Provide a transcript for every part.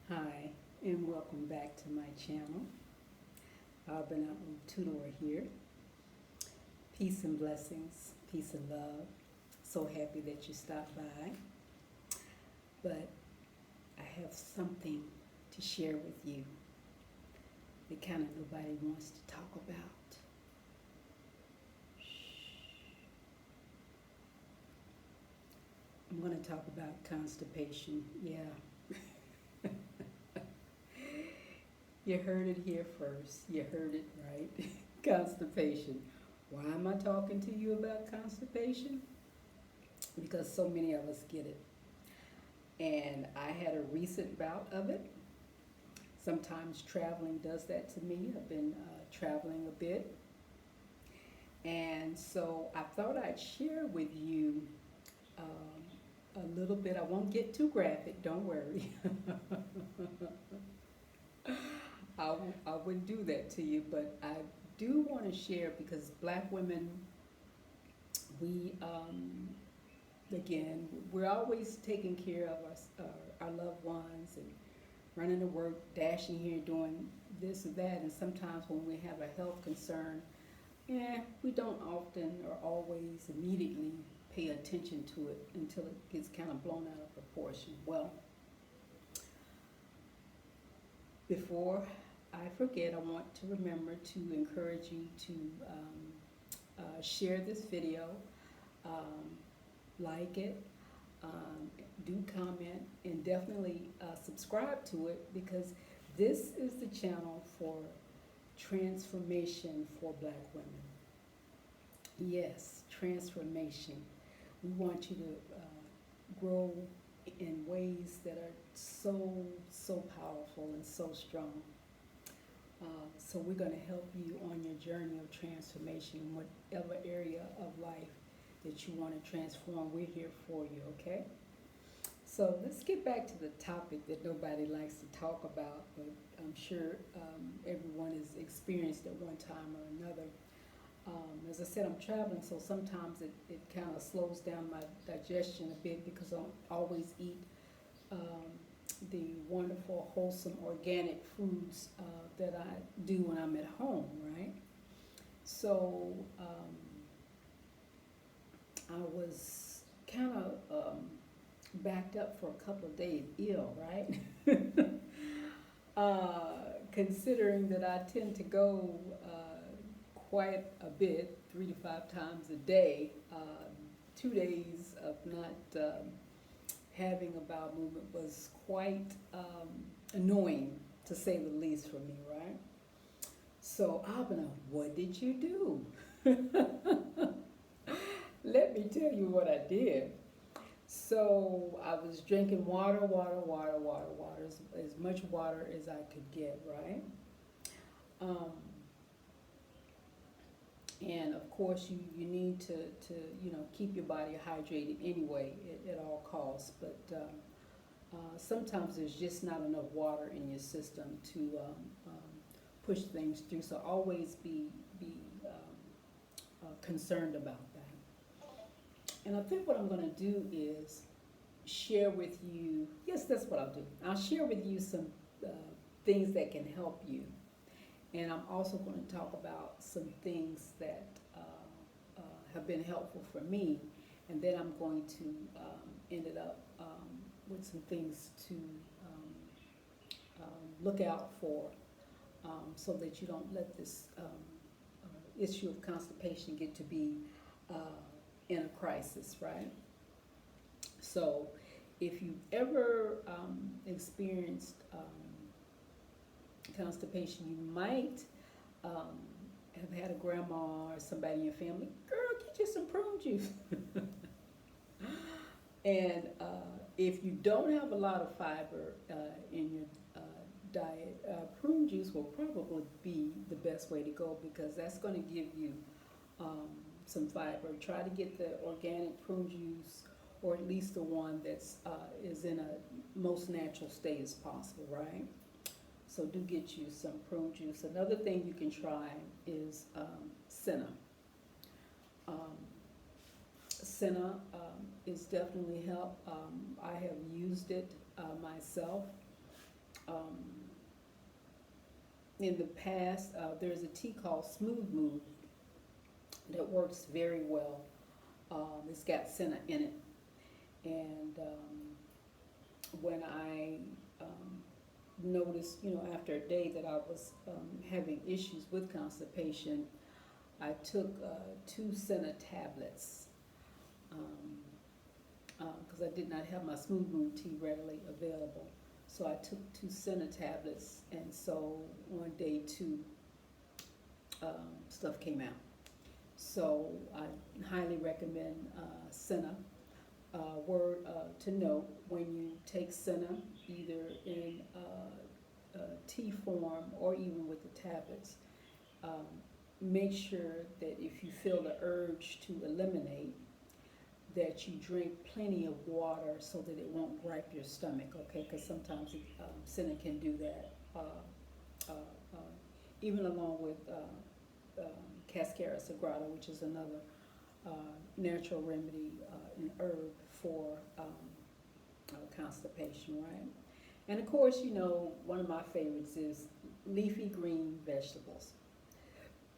Hi, and welcome back to my channel. Abena Otudor here. Peace and blessings, peace and love. So happy that you stopped by. But I have something to share with you that kind of nobody wants to talk about. I'm going to talk about constipation. Yeah, you heard it here first. You heard it right. Constipation. Why am I talking to you about constipation? Because so many of us get it. And I had a recent bout of it. Sometimes traveling does that to me. I've been traveling a bit. And so I thought I'd share with you a little bit. I won't get too graphic, don't worry. I wouldn't do that to you, but I do want to share because black women, we, again, we're always taking care of our loved ones and running to work, dashing here, doing this or that. And sometimes when we have a health concern, we don't often or always immediately pay attention to it until it gets kind of blown out of proportion. Well, before I forget, I want to remember to encourage you to share this video, um, like it, do comment, and definitely subscribe to it because this is the channel for transformation for black women. Yes, transformation. We want you to grow in ways that are so powerful and so strong. So we're going to help you on your journey of transformation in whatever area of life that you want to transform. We're here for you, okay? So let's get back to the topic that nobody likes to talk about, but I'm sure everyone has experienced at one time or another. As I said, I'm traveling, so sometimes it kind of slows down my digestion a bit because I don't always eat the wonderful, wholesome, organic foods that I do when I'm at home, right? So I was kind of backed up for a couple of days, ill, right? Considering that I tend to go quite a bit, 3 to 5 times a day, 2 days of not having a bowel movement was quite annoying, to say the least, for me, right? So, Abena, what did you do? Let me tell you what I did. So I was drinking water, as much water as I could get, right? Um, and of course, you need to keep your body hydrated anyway at all costs. But sometimes there's just not enough water in your system to push things through. So always be concerned about that. And I think what I'm going to do is share with you, yes, that's what I'll do. I'll share with you some things that can help you. And I'm also going to talk about some things that have been helpful for me. And then I'm going to end it up with some things to look out for so that you don't let this issue of constipation get to be in a crisis, right? So if you've ever experienced constipation, you might have had a grandma or somebody in your family, girl, get you some prune juice. And if you don't have a lot of fiber in your diet, prune juice will probably be the best way to go because that's going to give you some fiber. Try to get the organic prune juice, or at least the one that's is in a most natural state as possible, right? So do get you some prune juice. Another thing you can try is senna. Um, senna is definitely help. I have used it myself. Um, in the past, there's a tea called Smooth Move that works very well. It's got senna in it, and when I noticed, after a day that I was having issues with constipation, I took 2 senna tablets because I did not have my Smooth Move tea readily available. So I took 2 senna tablets, and so on day 2, stuff came out. So I highly recommend senna. Word to note, when you take senna, either in tea form or even with the tablets, make sure that if you feel the urge to eliminate, that you drink plenty of water so that it won't gripe your stomach, okay? Because sometimes senna can do that. Even along with Cascara sagrada, which is another natural remedy and herb for constipation, right? And of course, one of my favorites is leafy green vegetables.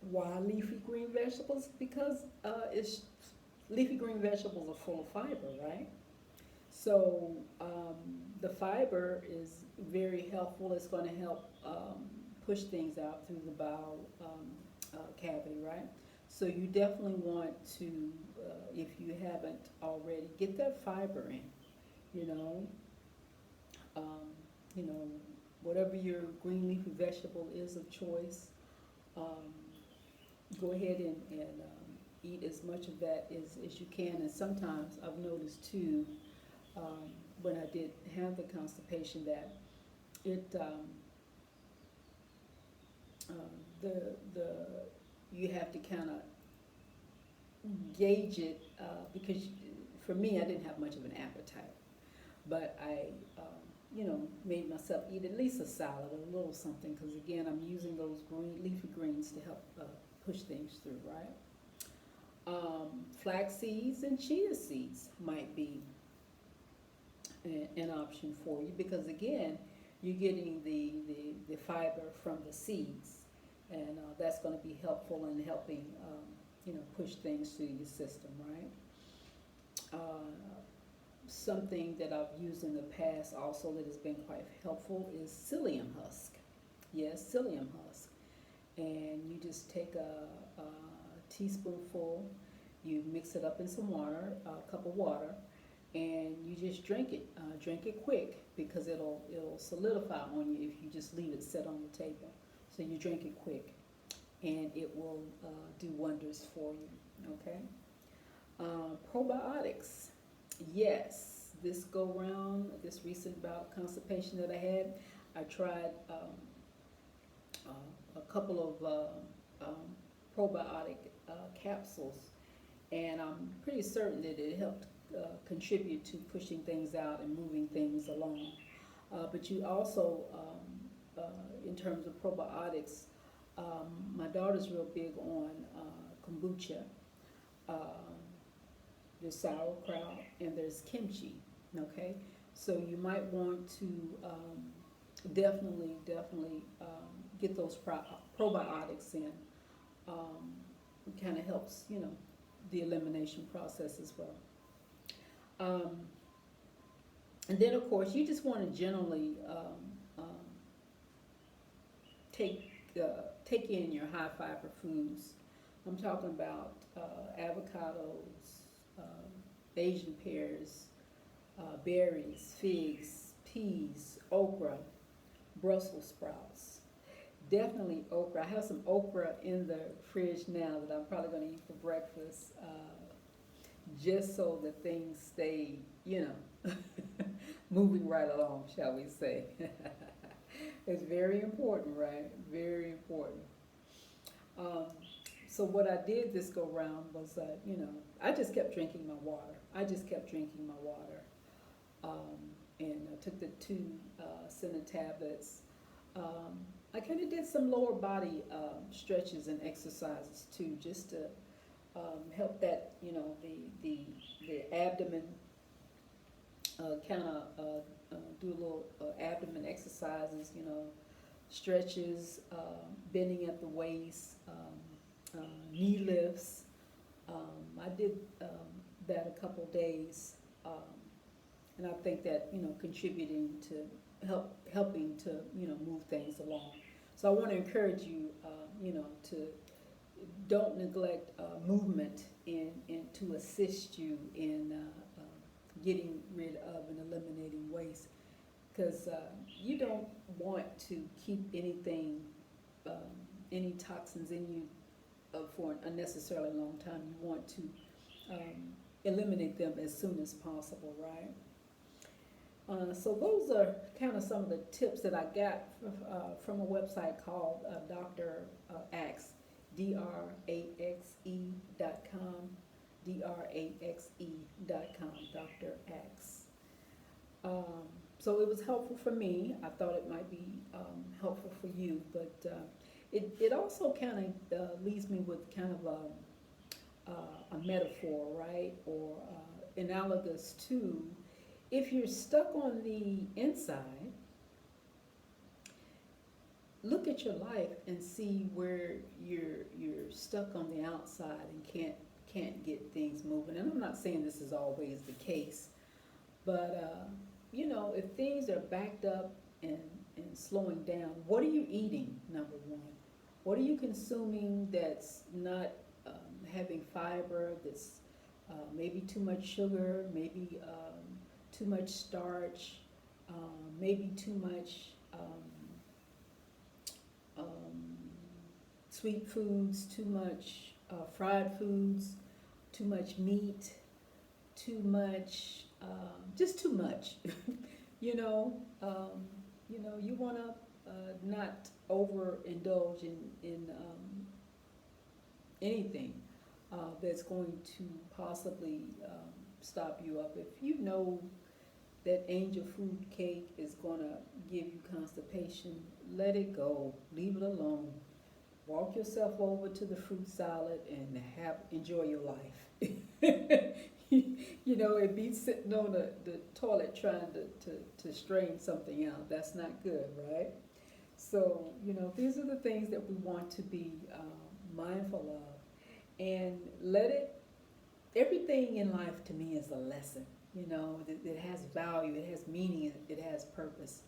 Why leafy green vegetables? Because leafy green vegetables are full of fiber, right? So the fiber is very helpful. It's going to help push things out through the bowel cavity, right? So you definitely want to, if you haven't already, get that fiber in. You know, whatever your green leafy vegetable is of choice, go ahead and eat as much of that as you can. And sometimes I've noticed too, when I did have the constipation, that it you have to kind of gauge it because for me, I didn't have much of an appetite, but I made myself eat at least a salad or a little something, because again, I'm using those leafy greens to help push things through, right? Flax seeds and chia seeds might be an option for you, because again, you're getting the fiber from the seeds, and that's going to be helpful in helping push things through your system, right? Something that I've used in the past also that has been quite helpful is psyllium husk. Yes, psyllium husk. And you just take a teaspoonful, you mix it up in some water, a cup of water, and you just drink it. Drink it quick, because it'll solidify on you if you just leave it sit on the table. So you drink it quick, and it will do wonders for you, okay? Probiotics. Yes, this go round, this recent bout of constipation that I had, I tried a couple of probiotic capsules, and I'm pretty certain that it helped contribute to pushing things out and moving things along. But you also, in terms of probiotics, my daughter's real big on kombucha. There's sauerkraut and there's kimchi, okay? So you might want to definitely get those probiotics in. It kind of helps, the elimination process as well. And then, of course, you just want to generally take in your high fiber foods. I'm talking about avocados, Asian pears, berries, figs, peas, okra, Brussels sprouts. Definitely okra. I have some okra in the fridge now that I'm probably going to eat for breakfast, just so that things stay, moving right along, shall we say. It's very important, right? Very important. So what I did this go round was, I just kept drinking my water. And I took the 2 senna tablets. I kind of did some lower body stretches and exercises too, just to help that, the abdomen kind of do a little abdomen exercises, stretches, bending at the waist, knee lifts. I did that a couple days, and I think that contributing to helping to move things along. So I want to encourage you, to don't neglect movement and to assist you in getting rid of and eliminating waste, because you don't want to keep anything, any toxins in you for an unnecessarily long time. You want to eliminate them as soon as possible, right? So those are kind of some of the tips that I got from a website called Dr. Axe, DRAXE.com, DRAXE.com, Dr. Axe. So it was helpful for me. I thought it might be helpful for you, but it also kind of leaves me with kind of a metaphor, right, or analogous to, if you're stuck on the inside, look at your life and see where you're stuck on the outside and can't get things moving. And I'm not saying this is always the case, but if things are backed up and slowing down, what are you eating? Number one, what are you consuming that's not having fiber? That's maybe too much sugar, maybe too much starch, maybe too much sweet foods, too much fried foods, too much meat, too much, just too much. You want to not overindulge in anything that's going to possibly stop you up. If you know that angel food cake is going to give you constipation, let it go, leave it alone. Walk yourself over to the fruit salad and enjoy your life. It be sitting on the toilet trying to strain something out. That's not good, right? So, these are the things that we want to be mindful of. And everything in life to me is a lesson. It has value, it has meaning, it has purpose.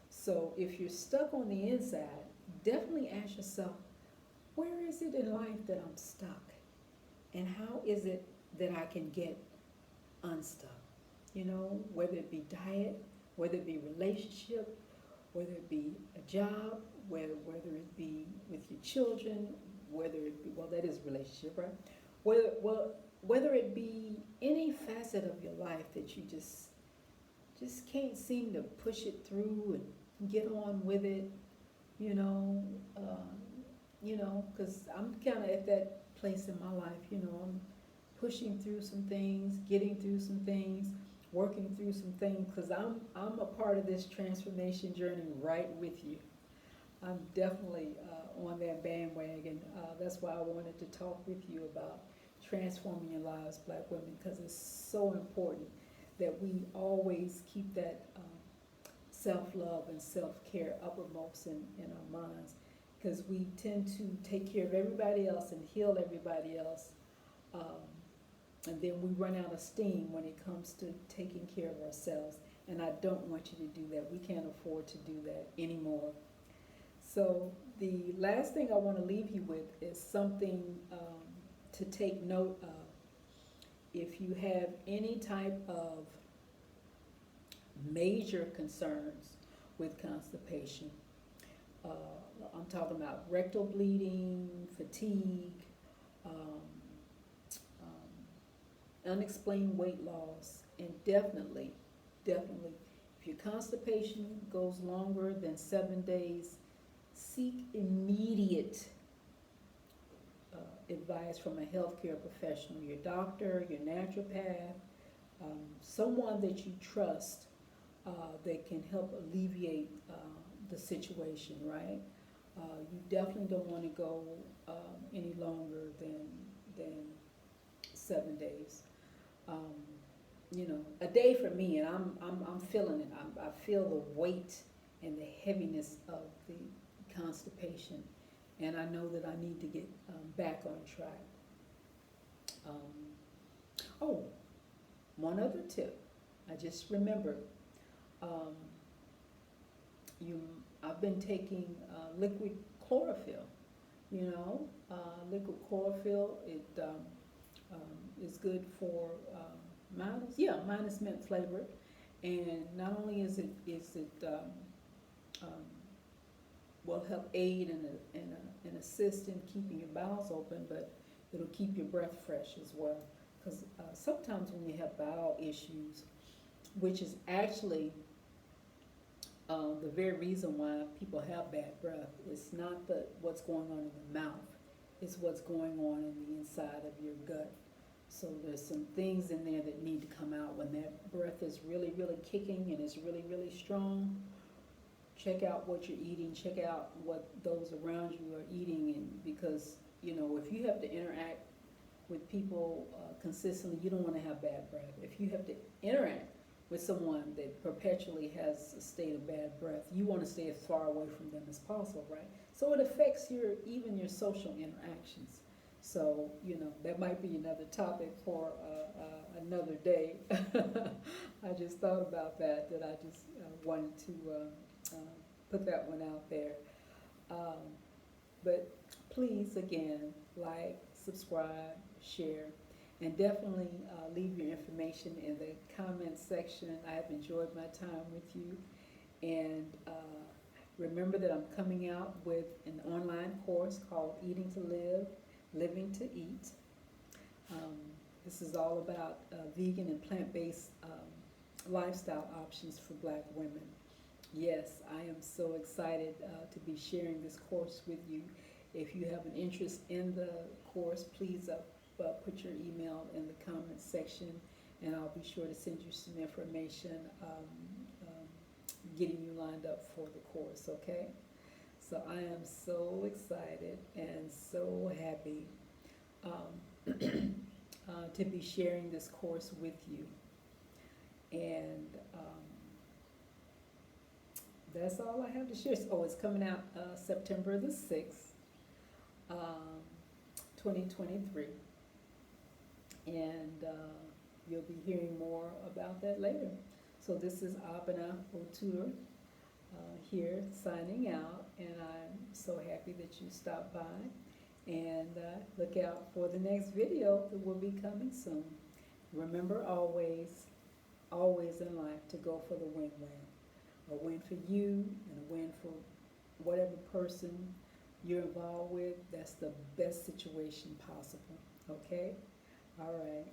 So if you're stuck on the inside, definitely ask yourself, where is it in life that I'm stuck? And how is it that I can get unstuck? Whether it be diet, whether it be relationship, whether it be a job, whether it be with your children, whether it be, well, that is relationship, right? Whether it be any facet of your life that you just can't seem to push it through and get on with it, because I'm kind of at that place in my life, I'm pushing through some things, getting through some things, working through some things, because I'm a part of this transformation journey right with you. I'm definitely on that bandwagon. That's why I wanted to talk with you about transforming your lives, Black women, because it's so important that we always keep that self-love and self-care uppermost in our minds, because we tend to take care of everybody else and heal everybody else, and then we run out of steam when it comes to taking care of ourselves, and I don't want you to do that. We can't afford to do that anymore. So the last thing I want to leave you with is something to take note of. If you have any type of major concerns with constipation, I'm talking about rectal bleeding, fatigue, unexplained weight loss, and definitely, if your constipation goes longer than 7 days, seek immediate advice from a healthcare professional, your doctor, your naturopath, someone that you trust that can help alleviate the situation, right? You definitely don't want to go any longer than 7 days. A day for me, and I'm feeling it. I feel the weight and the heaviness of the constipation, and I know that I need to get back on track. Um, oh, one other tip. I just remembered. Um, you, I've been taking liquid chlorophyll. You know, liquid chlorophyll. It is good for minus mint flavored, and not only is it um, will help aid and assist in keeping your bowels open, but it'll keep your breath fresh as well. Because sometimes when you have bowel issues, which is actually the very reason why people have bad breath, it's not what's going on in the mouth, it's what's going on in the inside of your gut. So there's some things in there that need to come out when that breath is really, really kicking and is really, really strong. Check out what you're eating, check out what those around you are eating, and because, you know, if you have to interact with people consistently, you don't want to have bad breath. If you have to interact with someone that perpetually has a state of bad breath, you want to stay as far away from them as possible, right? So it affects even your social interactions. So, you know, that might be another topic for another day. I just thought about that I just wanted to put that one out there. But please, again, like, subscribe, share, and definitely leave your information in the comments section. I have enjoyed my time with you. And remember that I'm coming out with an online course called Eating to Live, Living to Eat. This is all about vegan and plant-based lifestyle options for Black women. Yes, I am so excited to be sharing this course with you. If you have an interest in the course, please put your email in the comments section, and I'll be sure to send you some information getting you lined up for the course, okay? So I am so excited and so happy to be sharing this course with you. And that's all I have to share. Oh, it's coming out September the 6th, 2023. And you'll be hearing more about that later. So this is Abena Otudor here signing out, and I'm so happy that you stopped by. And look out for the next video that will be coming soon. Remember always in life to go for the win-win. A win for you and a win for whatever person you're involved with. That's the best situation possible, okay? All right.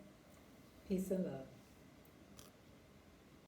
Peace and love.